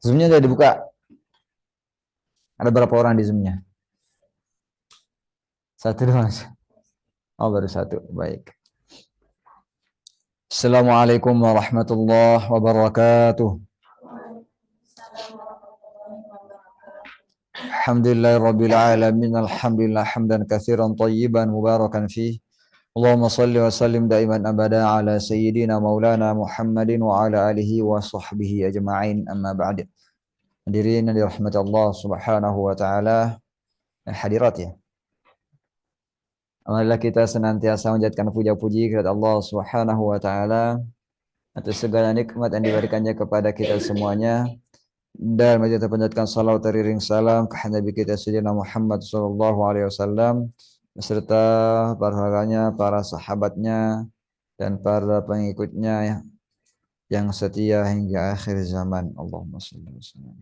Zoom-nya sudah dibuka. Ada berapa orang di Zoom-nya? Satu doang. Oh, baru satu. Baik. Assalamualaikum warahmatullahi wabarakatuh. Alhamdulillahirabbil alamin. Alhamdulillah hamdan katsiran thayyiban mubarakan fih. Allahumma salli wa sallim daiman abada ala sayyidina maulana Muhammadin wa ala alihi wa sahbihi ajma'in, amma ba'd. Hadirin yang dirahmati Allah Subhanahu wa taala, hadirat ya. Alhamdulillah kita senantiasa menjadikan puja-puji kepada Allah Subhanahu wa taala atas segala nikmat yang diberikannya kepada kita semuanya, dan kita panjatkan salawat teriring salam ke Nabi kita Sayyidina Muhammad sallallahu alaihi wasallam beserta para keluarganya, para sahabatnya, dan para pengikutnya yang setia hingga akhir zaman. Allahumma shalli wa sallim.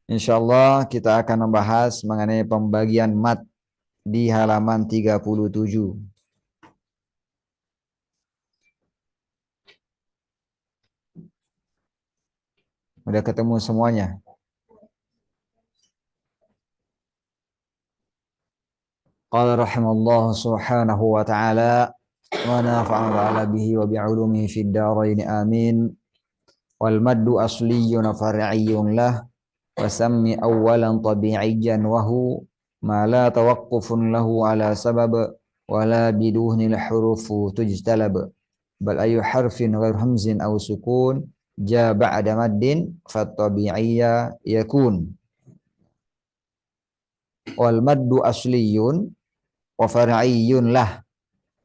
Insyaallah kita akan membahas mengenai pembagian mat di halaman 37. Udah ketemu semuanya? Qala rahimallahu subhanahu wa ta'ala wa nafa'ana bihi wa bi'ulumihi fid dharain amin. Wal maddu asliyyun far'iyyun lah wa sammi awwalan tabi'iyyan wa hu ma la tawaqqufun lahu ala sabab wa la biduhnil hurufu tujtalab bal ayu harfin ghair hamzin aw sukun ja ba'da maddin fattabi'iyya yakun. Wal maddu asliyun wa far'iyyun lah.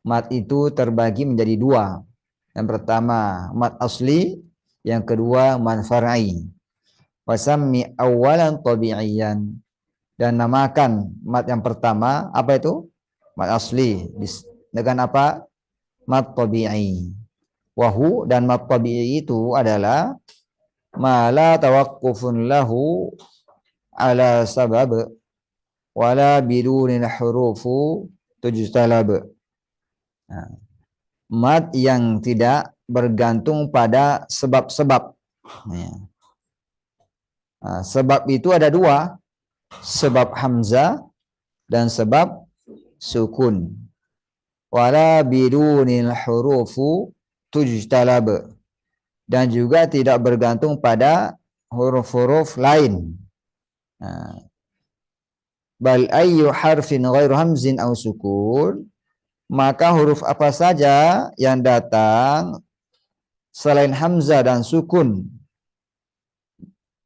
Mat itu terbagi menjadi dua. Yang pertama mat asli, yang kedua mat far'i. Wasammi awalan tabi'iyyan, dan namakan mat yang pertama apa itu? Mat asli. Dengan apa? Mat tabi'i. Wahu, dan mat tabi'i itu adalah ma la tawaqqufun lahu ala sabab wala bidunil hurufu tujtalab. Nah, mat yang tidak bergantung pada sebab-sebab. Nah, sebab itu ada dua, sebab hamzah dan sebab sukun. Wala bidunil hurufu tujtalab, dan juga tidak bergantung pada huruf-huruf lain. Nah, bal ayyu harfin ghairu hamzin aw sukun, maka huruf apa saja yang datang selain hamzah dan sukun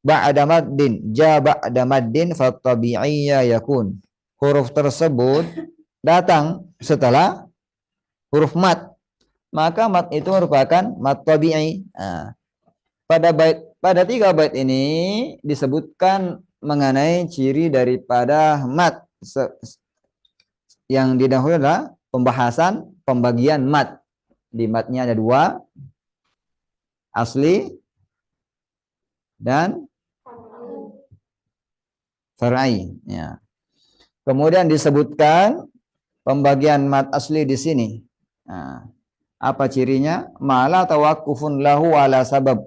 ba'da maddin, ja ba'da maddin fattabi'iyya yakun, huruf tersebut datang setelah huruf mat, maka mat itu merupakan mat tabi'i. Nah, pada 3 bait ini disebutkan mengenai ciri daripada mat. Yang didahului adalah pembahasan pembagian mat. Di matnya ada 2, asli dan far'i. Ya. Kemudian disebutkan pembagian mat asli di sini. Nah, apa cirinya? Mala tawaqqufun lahu ala sabab.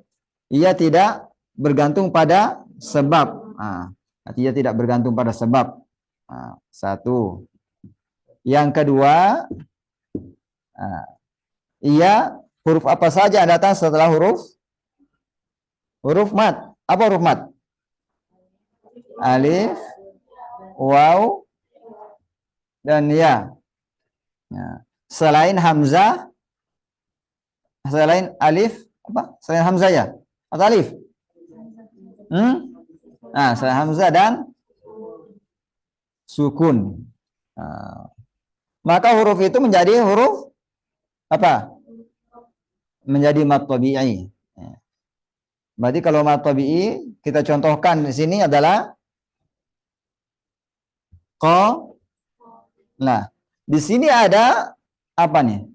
Ia tidak bergantung pada sebab. Nah, artinya tidak bergantung pada sebab. Nah, satu. Yang kedua, ia huruf apa saja yang datang setelah huruf mat. Apa huruf mat? Alif, waw, dan ya. Ya. Selain hamzah, selain alif, apa? Selain hamzah ya? Atau alif? Nah, selain hamzah dan sukun. Nah, maka huruf itu menjadi huruf apa? Menjadi mat tabi'i. Berarti kalau mat tabi'i kita contohkan di sini adalah qa. Nah, di sini ada apa nih?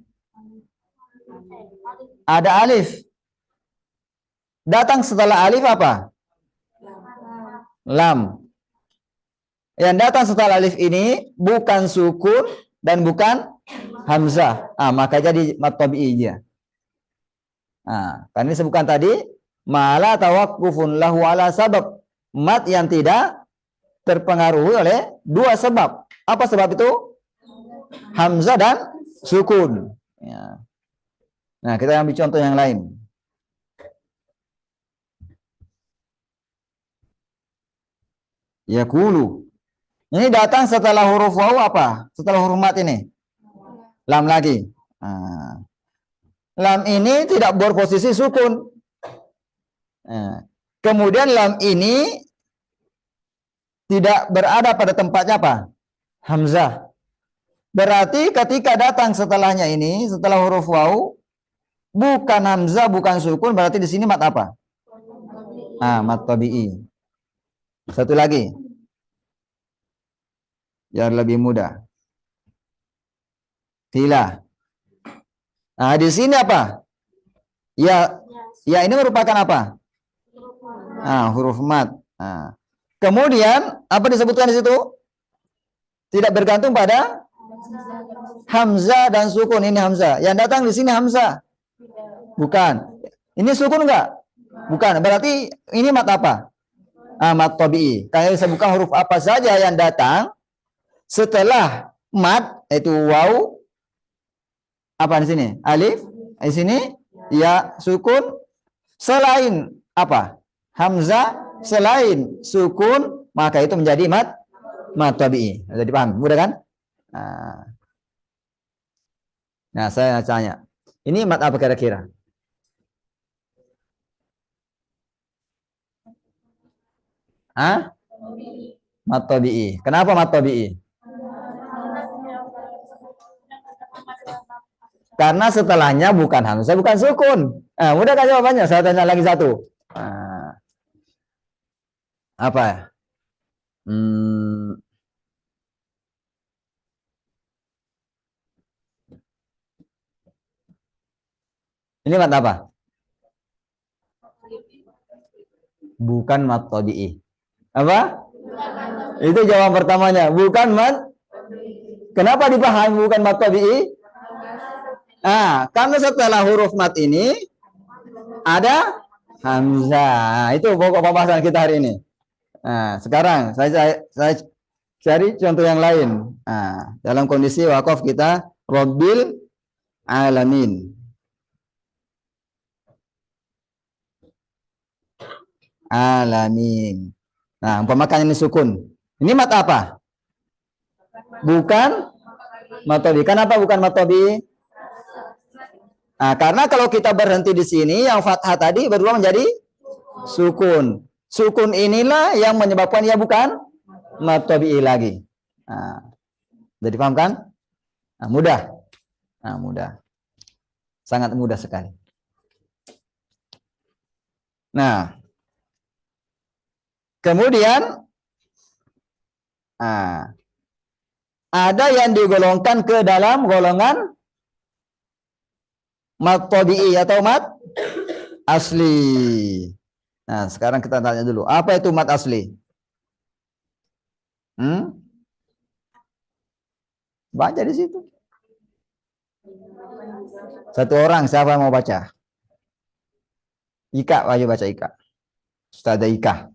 Ada alif. Datang setelah alif apa? Lam. Yang datang setelah alif ini bukan sukun dan bukan hamzah. Maka jadi mat tabi'i dia. Karena disebutkan tadi mala tawaqqufun lahu ala sabab, mat yang tidak terpengaruhi oleh dua sebab. Apa sebab itu? Hamzah dan sukun. Ya. Nah, kita ambil contoh yang lain. Yaqulu. Ini datang setelah huruf waw apa? Setelah huruf mat ini. Lam lagi. Nah. Lam ini tidak berposisi sukun. Nah. Kemudian lam ini tidak berada pada tempatnya apa? Hamzah. Berarti ketika datang setelahnya ini, setelah huruf waw, bukan hamzah, bukan sukun, berarti di sini mat apa? Mat tabi'i. Satu lagi. Biar lebih mudah. Tila. Nah, di sini apa? Ya, ya ini merupakan apa? Huruf mat. Nah. Kemudian apa disebutkan di situ? Tidak bergantung pada hamzah dan sukun. Ini hamzah. Yang datang di sini hamzah. Bukan. Ini sukun enggak? Bukan. Berarti ini mat apa? Mat tabi'i. Kayak disebutkan huruf apa saja yang datang setelah mat, yaitu waw, apa di sini? Alif. Di sini ya sukun. Selain apa? Hamzah. Selain sukun, maka itu menjadi mat tabi'i. Jadi paham? Mudah kan? Nah, saya tanya. Ini mat apa kira-kira? Mat tabi'i. Kenapa mat tabi'i? Karena setelahnya bukan hamzah, bukan sukun. Mudah kan jawabannya? Saya tanya lagi satu. Apa? Ini mat apa? Bukan mat tabi'i. Apa? Itu jawaban pertamanya. Bukan mat. Kenapa dipahami bukan mat tabi'i? Karena setelah huruf mat ini ada hamzah. Itu pokok pembahasan kita hari ini. Sekarang saya cari contoh yang lain. Dalam kondisi wakaf kita Rabbil Alamin. Alamin. Nah, umpamakan ini sukun. Ini mat apa? Bukan mat tabi'i. Kenapa bukan mat tabi'i? Karena kalau kita berhenti di sini, yang fathah tadi berubah menjadi sukun. Sukun inilah yang menyebabkan ia bukan mat tabi'i lagi. Jadi paham kan? Mudah. Mudah. Sangat mudah sekali. Nah, kemudian ada yang digolongkan ke dalam golongan mat tabi'i atau mat asli. Nah, sekarang kita tanya dulu, apa itu mat asli? Baca di situ. Satu orang, siapa yang mau baca? Ika, ayo baca Ika. Ustazah Ika.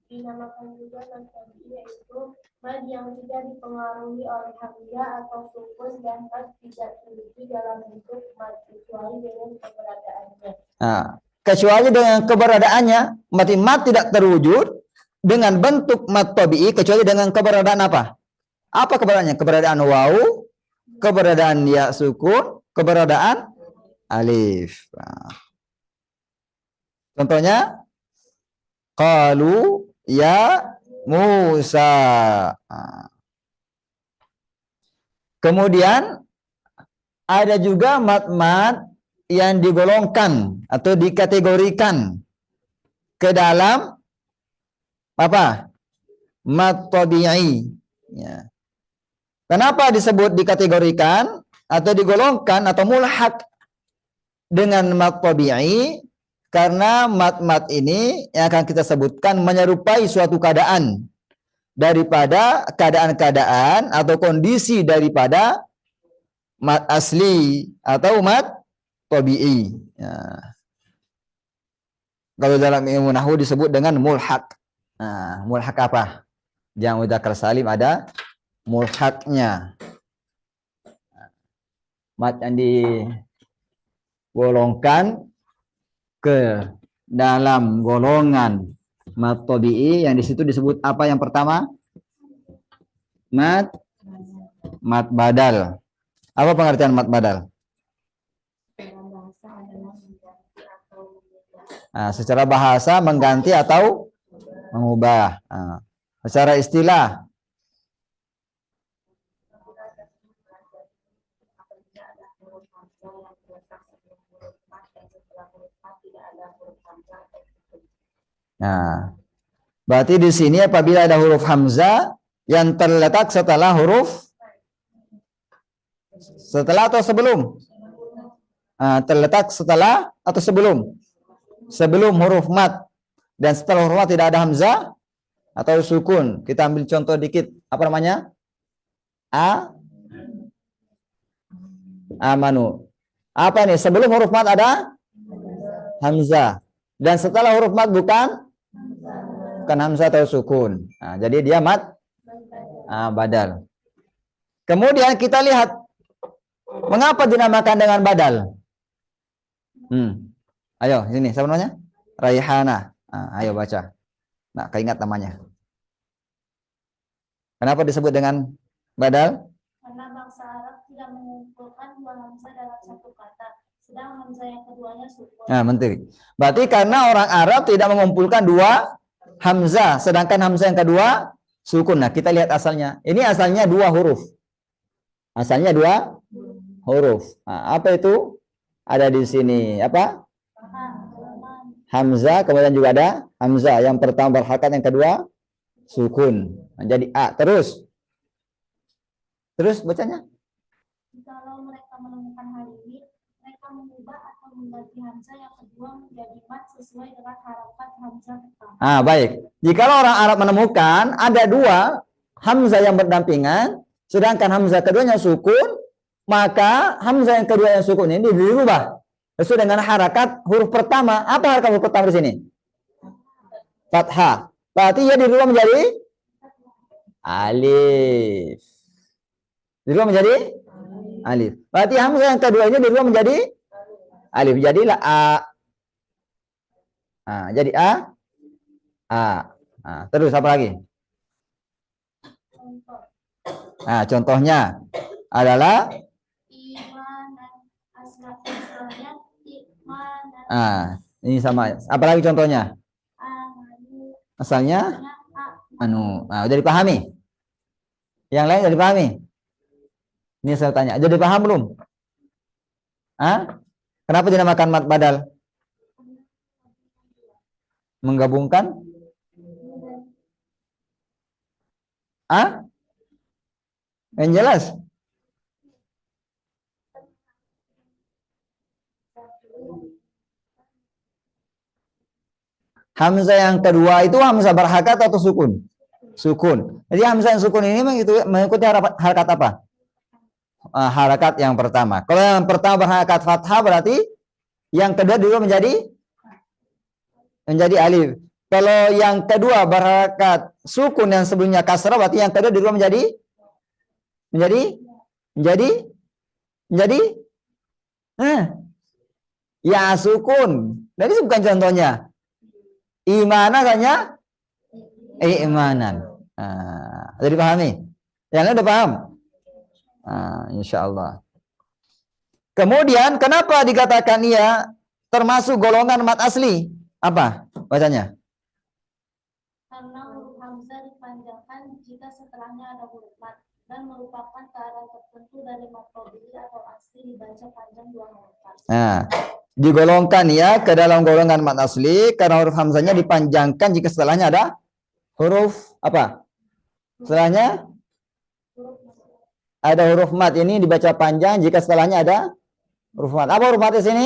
Dinamakan juga mat tabi'i, yaitu mad yang tidak dipengaruhi oleh hamzah atau sukun dan mad tidak terwujud dalam bentuk mad kecuali dengan keberadaannya. Kecuali dengan keberadaannya, mad tidak terwujud dengan bentuk mad tabi'i kecuali dengan keberadaan apa? Apa keberadaannya? Keberadaan waw, keberadaan ya sukun, keberadaan alif. Contohnya qalu ya Musa. Kemudian ada juga mat-mat yang digolongkan atau dikategorikan ke dalam apa? Mat tabi'i. Ya. Kenapa disebut dikategorikan atau digolongkan atau mulhaq dengan mat tabi'i? Karena mat-mat ini yang akan kita sebutkan menyerupai suatu keadaan daripada keadaan-keadaan atau kondisi daripada mat asli atau mat tabi'i. Ya. Kalau dalam ilmu nahwu disebut dengan mulhaq. Nah, mulhaq apa? Yang mudzakkar salim ada mulhaqnya. Mat yang digolongkan ke dalam golongan mat tabi'i yang di situ disebut apa yang pertama? Mat badal. Apa pengertian mat badal? Nah, secara bahasa mengganti atau mengubah. Nah, secara istilah nah, berarti di sini apabila ada huruf hamzah yang terletak setelah huruf atau sebelum? Terletak setelah atau sebelum? Sebelum huruf mat dan setelah huruf mat tidak ada hamzah atau sukun. Kita ambil contoh dikit. Apa namanya? Amanu. Apa nih? Sebelum huruf mat ada hamzah dan setelah huruf mat bukan hamzah atau sukun. Nah, jadi dia mat badal. Kemudian kita lihat mengapa dinamakan dengan badal. Ayo sini, siapa namanya? Raihana. Ayo baca. Nah, keingat namanya. Kenapa disebut dengan badal? Karena bangsa Arab tidak mengumpulkan dua hamzah dalam satu kata, sedang hamzah yang keduanya sukun. Nah, menteri. Berarti karena orang Arab tidak mengumpulkan dua hamzah, sedangkan hamzah yang kedua sukun. Nah, kita lihat asalnya. Ini asalnya dua huruf. Asalnya dua huruf. Nah, apa itu? Ada di sini apa? Hamzah, kemudian juga ada hamzah. Yang pertama berharokat, yang kedua sukun. Nah, jadi A. Terus bacanya? Kalau mereka menemukan hal ini, mereka mengubah atau mengganti hamzah yang kedua menjadi mat sesuai dengan harokat hamzah pertama. Baik. Jikalau orang Arab menemukan ada dua hamzah yang berdampingan, sedangkan hamzah keduanya sukun, maka hamzah yang kedua yang sukun ini dirubah sesuai dengan harakat huruf pertama. Apa harakat huruf pertama di sini? Fathah. Berarti ia dirubah menjadi alif. Dirubah menjadi alif. Berarti hamzah yang kedua ini dirubah menjadi alif. Jadilah A. Jadi A. Terus apa lagi? Contohnya adalah ini sama. Apalagi contohnya? Asalnya udah dipahami? Yang lain udah dipahami? Ini saya tanya, udah dipaham belum? Kenapa dinamakan mat badal? Menggabungkan? Yang jelas? Hamzah yang kedua itu hamzah berharokat atau sukun? Sukun. Jadi hamzah yang sukun ini mengikuti harakat apa? Harakat yang pertama. Kalau yang pertama berharokat fathah, berarti yang kedua dirubah menjadi alif. Kalau yang kedua berharokat sukun yang sebelumnya kasrah, berarti yang kedua dirubah menjadi ya sukun. Jadi bukan contohnya. Imanan hanya imanan. Jadi pahami? Yang lain udah paham? Insya Allah. Kemudian kenapa dikatakan ia termasuk golongan mat asli? Apa bacanya? Karena huruf hamzah dipanjangkan jika setelahnya ada huruf mat dan merupakan keadaan tertentu dari mat tabi'i atau asli dibaca panjang dua harokat. Digolongkan ya ke dalam golongan mat asli karena huruf hamzahnya dipanjangkan jika setelahnya ada huruf apa? Setelahnya ada huruf mat, ini dibaca panjang jika setelahnya ada huruf mat. Apa huruf mat di sini?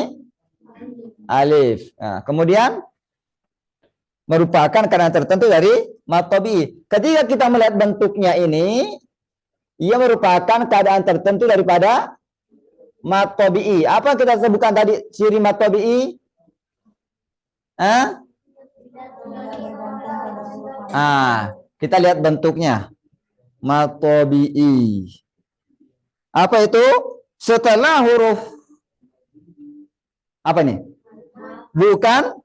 Alif. Kemudian merupakan keadaan tertentu dari mat tabi'i. Ketika kita melihat bentuknya ini, ia merupakan keadaan tertentu daripada Mad tabi'i. Apa kita sebutkan tadi ciri mad tabi'i? Kita lihat bentuknya. Mad tabi'i. Apa itu? Setelah huruf apa nih? Bukan.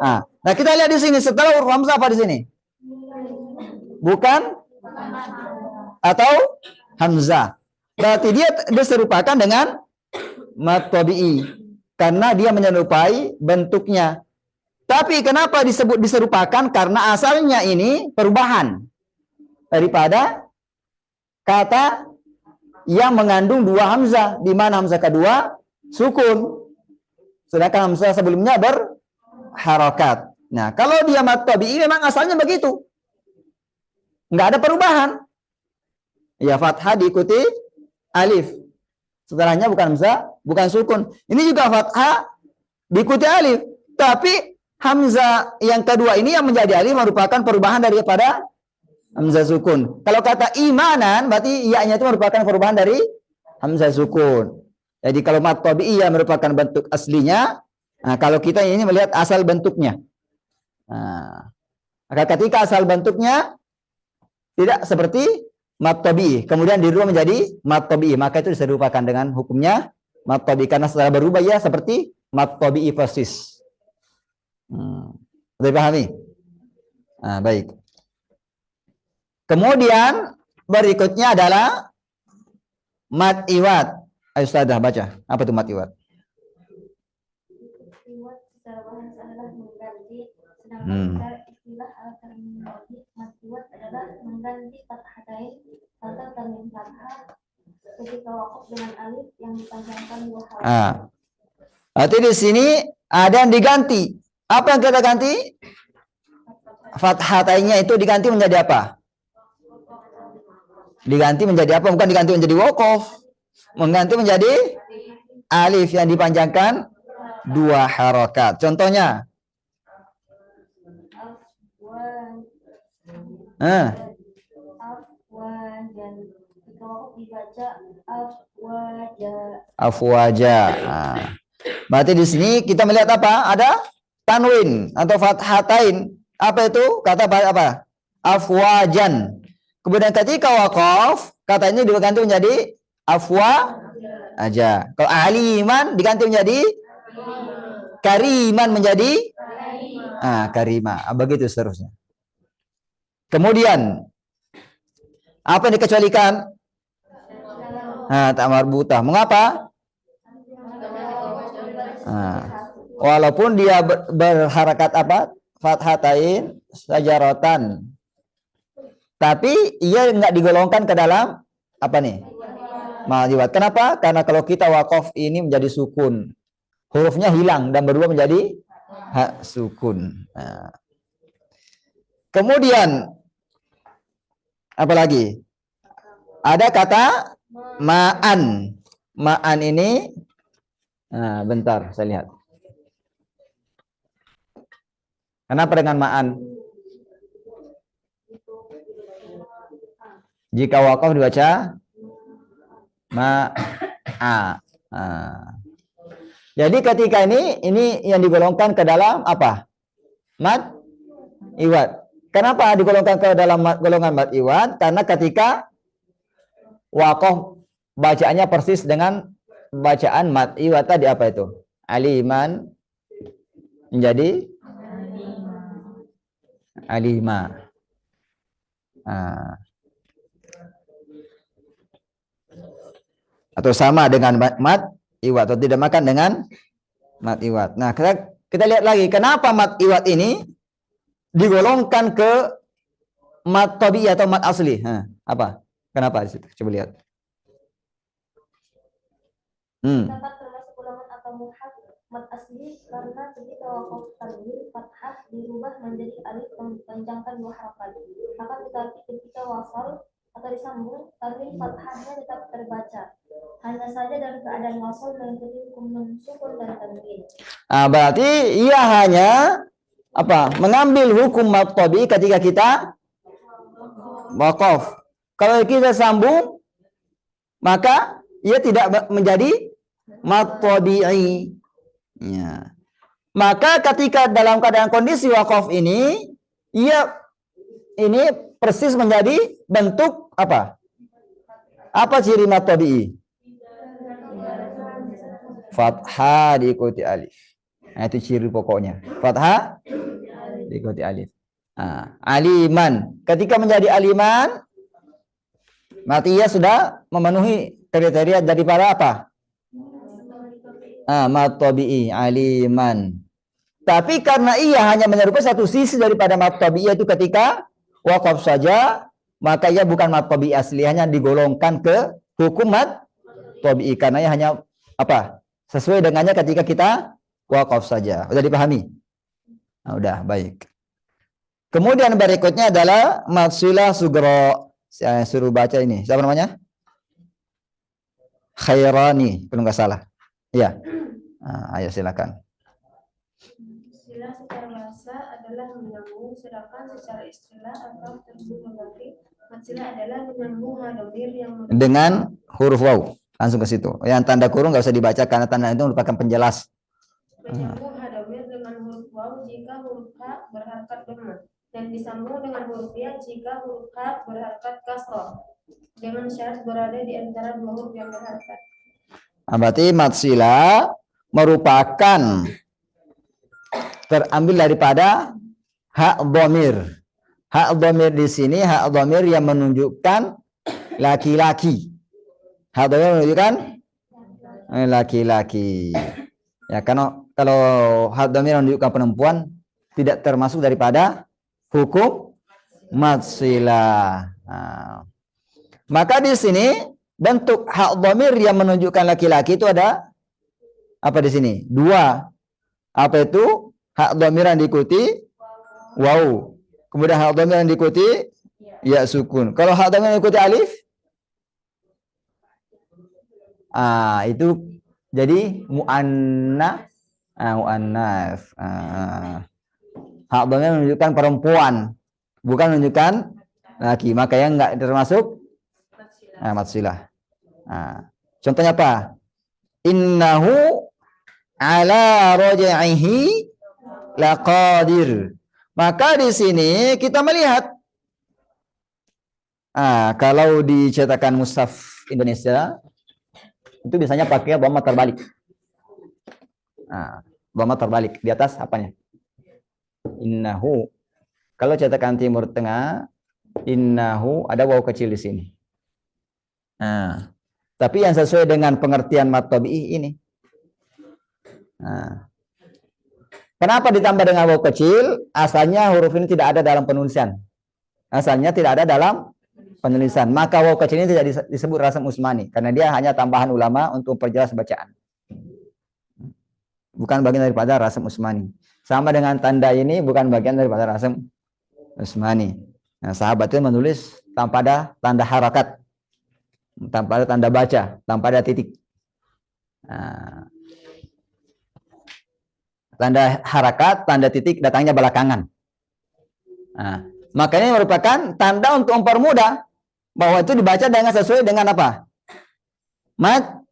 Nah kita lihat di sini setelah huruf hamzah apa di sini? Bukan atau hamzah. Berarti dia diserupakan dengan mad tabi'i karena dia menyerupai bentuknya. Tapi kenapa disebut diserupakan? Karena asalnya ini perubahan daripada kata yang mengandung dua hamzah, di mana hamzah kedua sukun, sedangkan hamzah sebelumnya berharakat. Nah, kalau dia mad tabi'i memang asalnya begitu, nggak ada perubahan. Ya, fathah diikuti alif, setelahnya bukan hamzah, bukan sukun. Ini juga fathah diikuti alif, tapi hamzah yang kedua ini yang menjadi alif merupakan perubahan daripada hamzah sukun. Kalau kata imanan, berarti iya-nya itu merupakan perubahan dari hamzah sukun. Jadi kalau mad tabi'i merupakan bentuk aslinya. Nah, kalau kita ini melihat asal bentuknya. Nah, ketika asal bentuknya tidak seperti mad tabi'i, kemudian dirubah menjadi mad tabi'i, maka itu diserupakan dengan hukumnya mad tabi'i karena setelah berubah ya seperti mad tabi'i persis. Sudah dipahami? Nah, baik. Kemudian berikutnya adalah mad iwad. Ayo Ustazah baca. Apa itu mad iwad? Iwad secara bahasa adalah mengganti, sedangkan istilah terminologi mad iwad adalah mengganti fathatain atau tanwin fathah ketika waqaf dengan alif yang dipanjangkan dua harakat. Berarti di sini ada yang diganti. Apa yang kita ganti? Fathatainnya itu diganti menjadi apa? Diganti menjadi apa? Bukan diganti menjadi waqaf. Mengganti menjadi alif yang dipanjangkan dua harakat. Contohnya? Afwajan. Jika waqaf dibaca afwaja. Afwaja. Berarti di sini kita melihat apa? Ada tanwin atau fathatain. Apa itu? Kata apa? Afwajan. Kemudian ketika waqaf, kata ini diganti menjadi afwa aja. Kalau aliman diganti menjadi kariman menjadi karima. Begitu seterusnya. Kemudian apa yang dikecualikan? Tak marbutah. Mengapa? Walaupun dia berharakat apa? Fathatain sajaratan. Tapi ia enggak digolongkan ke dalam apa nih? Mad iwad. Kenapa? Karena kalau kita waqaf ini menjadi sukun. Hurufnya hilang dan berubah menjadi hak sukun. Kemudian apa lagi? Ada kata ma'an. Ma'an ini bentar saya lihat. Kenapa dengan ma'an? Jika waqaf dibaca ma'a. Jadi ketika ini yang digolongkan ke dalam apa? Mad iwad. Kenapa digolongkan ke dalam golongan mad iwad? Karena ketika waqaf bacaannya persis dengan bacaan mad iwad tadi apa itu? Aliman menjadi alima. Atau sama dengan mad iwad atau tidak makan dengan mad iwad. Nah, kita lihat lagi kenapa mad iwad ini digolongkan ke mad tabi'i atau mad asli. Apa? Kenapa di situ? Coba lihat. Dapat termasuk golongan atau muhaf mad asli karena ketika waqaf tanwin fathah dirubah menjadi alif yang dipanjangkan dua harakat. Maka tetapi ketika wasal atau disambung tanwin fathahnya tetap terbaca. Hanya saja dalam keadaan wasal mengikuti hukum sukun dan tanwin. Berarti ia hanya apa? Mengambil hukum mad tabi'i ketika kita waqaf. Kalau kita sambung maka ia tidak menjadi mad tabi'i. Ya. Maka ketika dalam keadaan kondisi wakaf ini, ia ini persis menjadi bentuk apa? Apa ciri mad tabi'i? Fathah diikuti alif. Nah, itu ciri pokoknya. Fathah diikuti alif. Nah, aliman. Ketika menjadi aliman, mati ia sudah memenuhi kriteria daripada apa? Mad tabi'i, aliman. Tapi karena ia hanya menyerupai satu sisi daripada mad tabi'i, yaitu ketika wakaf saja, maka ia bukan mad tabi'i asli, hanya digolongkan ke hukum mad tabi'i karena ia hanya apa? Sesuai dengannya ketika kita wakaf saja. Udah dipahami? Nah, udah, baik. Kemudian berikutnya adalah mad silah sugro. Saya suruh baca ini. Siapa namanya? Khairani, kalau nggak salah. Iya. Nah, ayo silakan. Silah secara bahasa adalah menyambung, sedangkan secara istilah atau terjemah mengganti. Silah adalah menyambung hadomir yang dengan huruf waw. Langsung ke situ. Yang tanda kurung nggak usah dibaca karena tanda itu merupakan penjelas. Menyambung hadomir dengan huruf waw jika huruf ha berharkat dhamma, dan disambung dengan huruf ya jika huruf ha berharkat kasroh, dengan syarat berada di antara dua huruf yang berharkat. Berarti mad silah merupakan terambil daripada hak dhamir. Hak dhamir di sini hak dhamir yang menunjukkan laki-laki. Hak dhamir menunjukkan laki-laki. Ya, kalau hak dhamir menunjukkan perempuan tidak termasuk daripada hukum mad silah. Nah, maka di sini bentuk hak dhamir yang menunjukkan laki-laki itu ada apa di sini? Dua. Apa itu? Hak dhamir yang diikuti waw. Kemudian hak dhamir yang diikuti ya sukun. Kalau hak dhamir yang diikuti alif, itu jadi muannas. Muannas. Hak dhamir menunjukkan perempuan, bukan menunjukkan laki. Makanya enggak termasuk mad silah. Contohnya apa? Innahu ala raj'ihi laqadir. Maka di sini kita melihat kalau di cetakan mushaf Indonesia itu biasanya pakai dhamma terbalik. Dhamma terbalik di atas apanya? Innahu. Kalau cetakan Timur Tengah, innahu ada waw kecil di sini. Tapi yang sesuai dengan pengertian mad tabi'i ini. Kenapa ditambah dengan waw kecil? Asalnya huruf ini tidak ada dalam penulisan. Asalnya tidak ada dalam penulisan. Maka waw kecil ini tidak disebut rasam usmani karena dia hanya tambahan ulama untuk perjelas bacaan. Bukan bagian daripada rasam usmani. Sama dengan tanda ini bukan bagian daripada rasam usmani. Nah, sahabat itu menulis tanpa ada tanda harakat, tanpa ada tanda baca, tanpa ada titik. Tanda harakat, tanda titik datangnya belakangan. Makanya merupakan tanda untuk mempermudah bahwa itu dibaca dengan sesuai dengan apa? Mad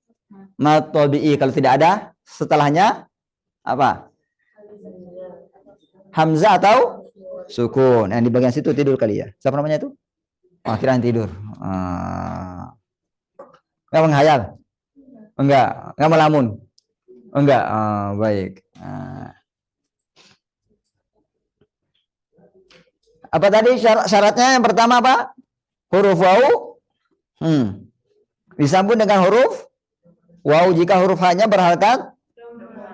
tabi'i. Kalau tidak ada setelahnya apa? Hamzah atau sukun. Yang di bagian situ tidur kali ya. Siapa namanya itu? Akhirnya tidur. Enggak menghayal? Enggak melamun? Enggak. Baik. Apa tadi syaratnya? Yang pertama apa? Huruf waw disambung dengan huruf waw jika huruf hanya berharkat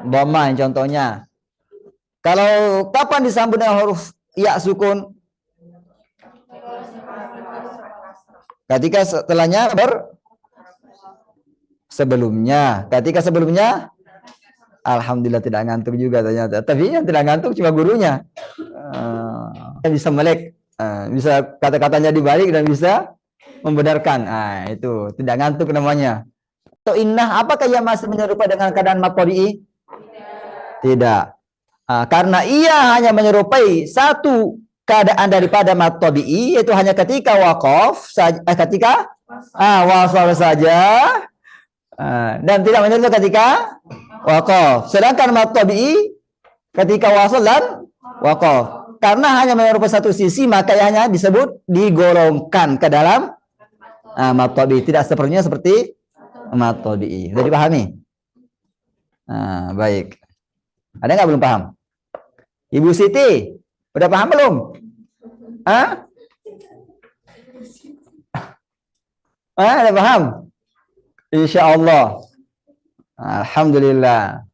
dhamma. Contohnya, kalau kapan disambung dengan huruf ya sukun? Ketika setelahnya sebelumnya. Ketika sebelumnya, alhamdulillah tidak ngantuk juga ternyata. Tapi yang tidak ngantuk cuma gurunya. Bisa melek, bisa kata-katanya dibalik dan bisa membenarkan. Itu tidak ngantuk namanya. Atau innah, apakah ia masih menyerupai dengan keadaan mad tabi'i? Tidak. Karena ia hanya menyerupai satu keadaan daripada mad tabi'i, yaitu hanya ketika waqaf, ketika wasal saja, Dan tidak menyebut ketika waqaf. Sedangkan mad tabi'i ketika wasal dan waqaf. Karena hanya menyerupai satu sisi, maka hanya disebut digolongkan ke dalam mad tabi'i. Tidak sepertinya seperti mad tabi'i. Sudah dipahami? Baik. Ada nggak belum paham? Ibu Siti, udah paham belum? Udah paham? Insya Allah. Alhamdulillah.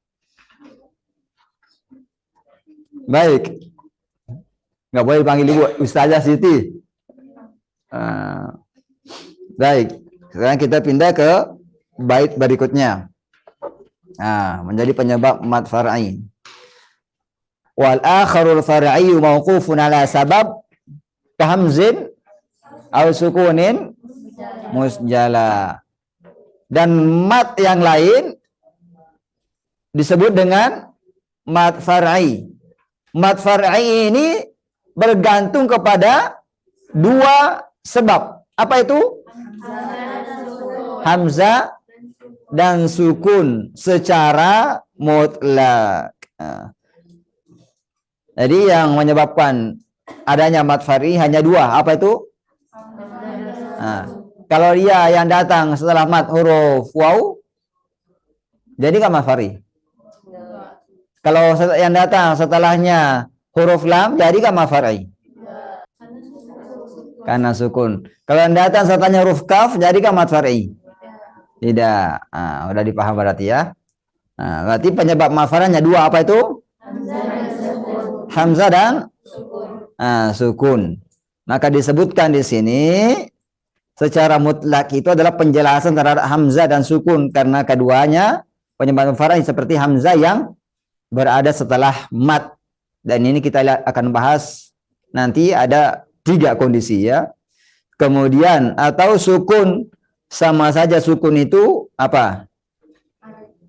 Baik. Nggak boleh dipanggil ibu, Ustazah Siti. Baik. Sekarang kita pindah ke bait berikutnya. Menjadi penyebab mad far'i. Wal akharul far'i mauqufun ala sabab kahamzin aw sukunin musjala. Dan mad yang lain disebut dengan mad far'i. Mad far'i ini bergantung kepada dua sebab. Apa itu? Hamzah dan sukun secara mutlak. Jadi yang menyebabkan adanya mad far'i hanya dua. Apa itu? Kalau dia yang datang setelah mad huruf waw, jadi nggak mad far'i. Kalau yang datang setelahnya huruf lam, jadi nggak mad far'i. Karena sukun. Kalau yang datang setelahnya huruf kaf, jadi nggak mad far'i. Tidak. Udah dipaham berarti ya. Berarti penyebab mad far'i hanya dua. Apa itu? Hamzah dan sukun. Maka disebutkan di sini secara mutlak itu adalah penjelasan terhadap hamzah dan sukun, karena keduanya penyebab far'i seperti hamzah yang berada setelah mad. Dan ini kita akan bahas nanti ada 3 kondisi ya. Kemudian atau sukun, sama saja sukun itu apa?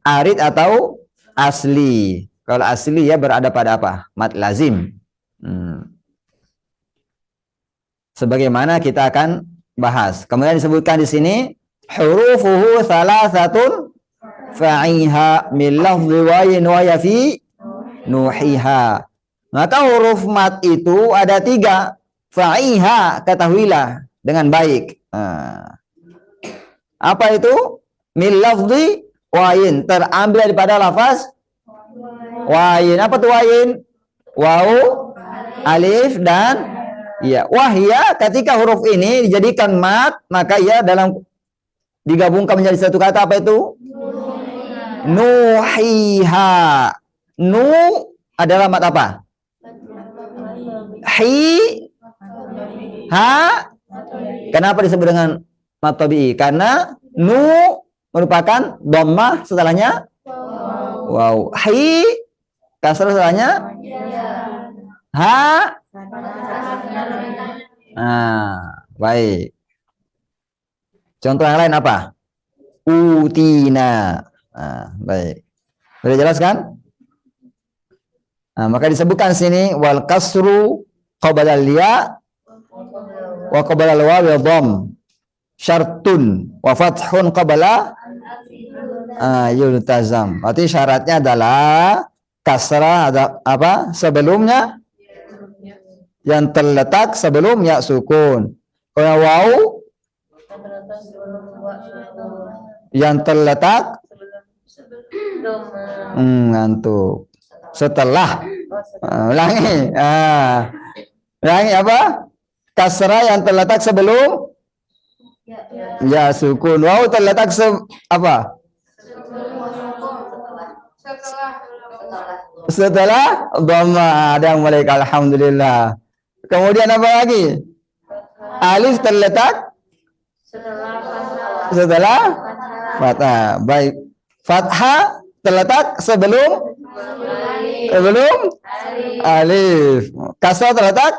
Arid atau asli. Kalau asli ya berada pada apa? Mad lazim. Sebagaimana kita akan bahas. Kemudian disebutkan di sini hurufuhu salasatun fa'iha min lafzi wayin wa yafi nuhiha. Maka huruf mad itu ada 3. Fa'iha, ketahuilah dengan baik. Apa itu? Min lafzi wayin, terambil daripada lafaz wayin. Apa tuh wayin? Waw, alif dan ya. Wahya, ketika huruf ini dijadikan mad, maka ia digabungkan menjadi satu kata. Apa itu? Nuhiha. Nu adalah mad apa? Hi, ha. Kenapa disebut dengan mad tabi'i? Karena nu merupakan dhammah, setelahnya wow. Hi, kasrah, setelahnya ha. Baik. Contoh yang lain apa? Utina. Baik. Sudah jelas kan? Maka disebutkan sini wal kasru qabla al-ya wa qabla al-waw dhamm syartun wa fathun qabla yultazam. Berarti syaratnya adalah kasrah ada apa? Sebelumnya, yang terletak sebelum ya sukun. Kalau waw yang terletak ngantuk. Setelah ulangi. Ulangi apa? Kasrah yang terletak sebelum ya sukun. Waw terletak apa? Setelah dhamma. Ada yang mulai, alhamdulillah. Kemudian apa lagi? Alif terletak setelah fathah. Baik. Fathah terletak sebelum alif. Kasrah terletak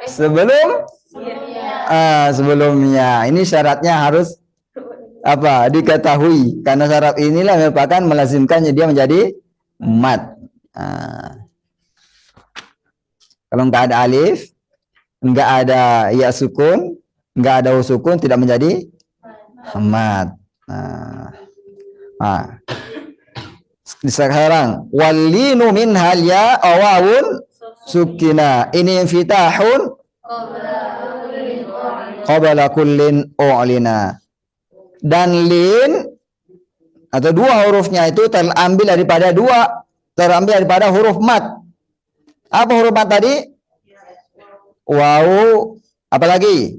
sebelumnya. Ini syaratnya harus apa? Diketahui. Karena syarat inilah merupakan melazimkannya dia menjadi mad. Kalau nggak ada alif, nggak ada ya sukun, nggak ada sukun, tidak menjadi mat. Sekarang walinu min hal ya awawun sukina. Ini infitahun qabla kullin u'lina. Dan lin atau dua hurufnya itu terambil daripada huruf mat. Apa huruf mat tadi? Waw, apalagi?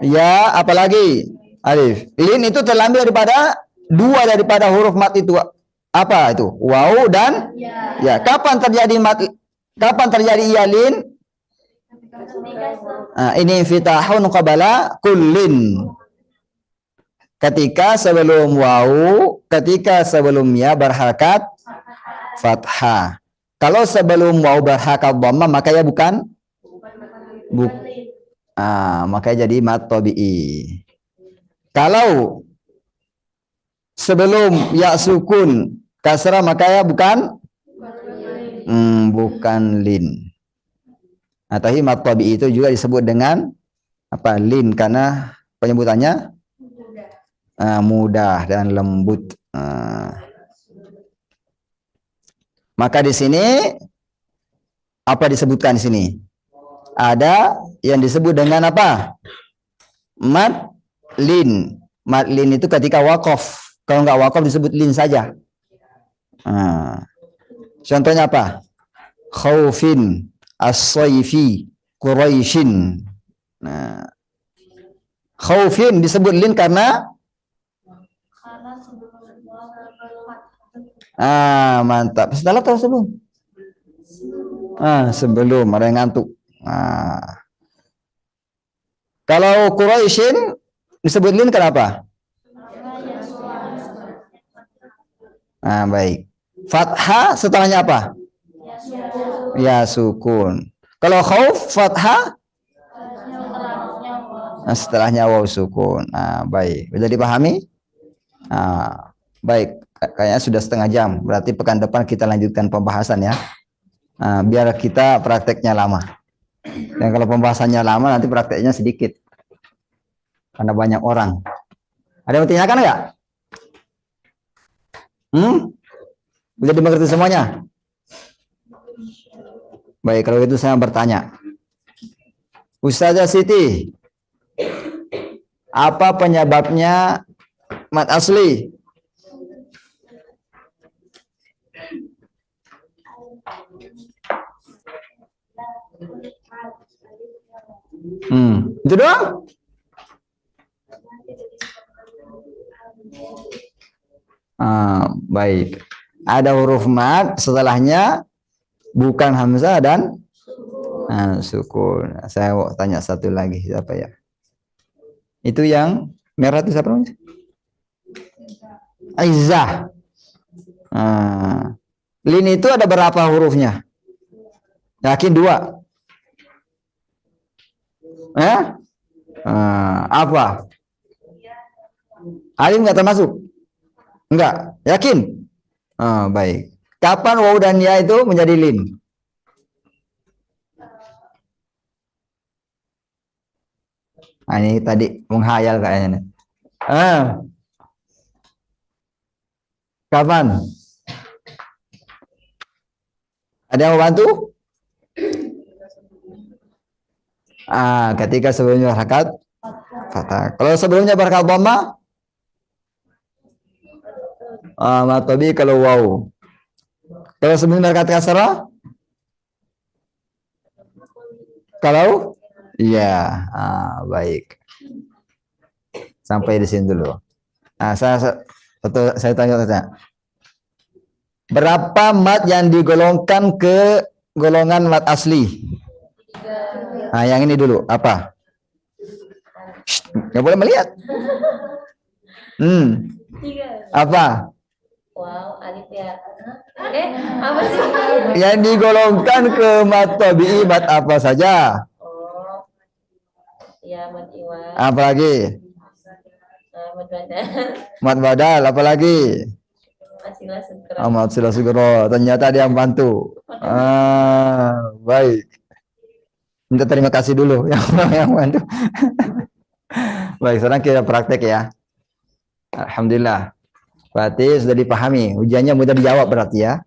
Ya, apalagi? Alif. Lin itu terambil daripada huruf mat itu. Apa itu? Waw dan ya. Kapan terjadi ya lin? Ini fitahun qabala kullin. Ketika sebelum ya berharakat fathah. Kalau sebelum waw berharakat dhamma maka ya makanya jadi mat tabi'i. Kalau sebelum ya sukun kasrah maka ya bukan lin. Tapi mat tabi'i itu juga disebut dengan apa? Lin, karena penyebutannya mudah dan lembut. Maka di sini apa disebutkan di sini? Ada yang disebut dengan apa? Mad lin. Mad lin itu ketika waqaf. Kalau nggak waqaf disebut lin saja. Contohnya apa? Khaufin as-sayfi Quraisyin. Khaufin disebut lin karena mantap. Setelah atau sebelum? Sebelum, ada yang ngantuk. Kalau Quraisyin disebut lin kenapa? Baik. Fathah setelahnya apa? Ya sukun. Kalau khauf fathah setelahnya waw sukun. Baik. Bisa dipahami? Baik. Kayaknya sudah setengah jam. Berarti pekan depan kita lanjutkan pembahasan ya. Biar kita prakteknya lama. Dan kalau pembahasannya lama nanti prakteknya sedikit. Karena banyak orang. Ada yang ditanyakan enggak? Bisa dimengerti semuanya? Baik, kalau itu saya bertanya. Ustazah Siti, apa penyebabnya mat asli? Itu doang? Baik. Ada huruf mat, setelahnya bukan hamzah dan sukun. Saya mau tanya satu lagi, siapa ya? Itu yang merah itu siapa namanya? Aizah. Lin itu ada berapa hurufnya? Yakin dua? Apa? Alif nggak termasuk? Enggak, yakin? Baik. Kapan waw dan ya itu menjadi lin? Ini tadi menghayal kayaknya. Kapan? Ada yang mau bantu? Ketika sebelumnya berharakat fathah. Kalau sebelumnya berharakat dhamma, mat tabi'i kalau waw. Kalau sebelumnya berharakat kasrah, kalau iya, baik. Sampai di sini dulu. Saya tanya. Berapa mat yang digolongkan ke golongan mat asli? Yang ini dulu, apa? Nggak boleh melihat. Apa? Wow, alif ya. Apa sih? Yang digolongkan ke mat tabi'i, mat apa saja? Ya, mat iwan. Apa lagi? Mat badal. Mat badal, apa lagi? Mat silah sugro. Ternyata dia membantu. Baik. Minta terima kasih dulu yang bantu. Baik, sekarang kita praktek ya. Alhamdulillah. Berarti sudah dipahami. Ujiannya mudah dijawab berarti ya.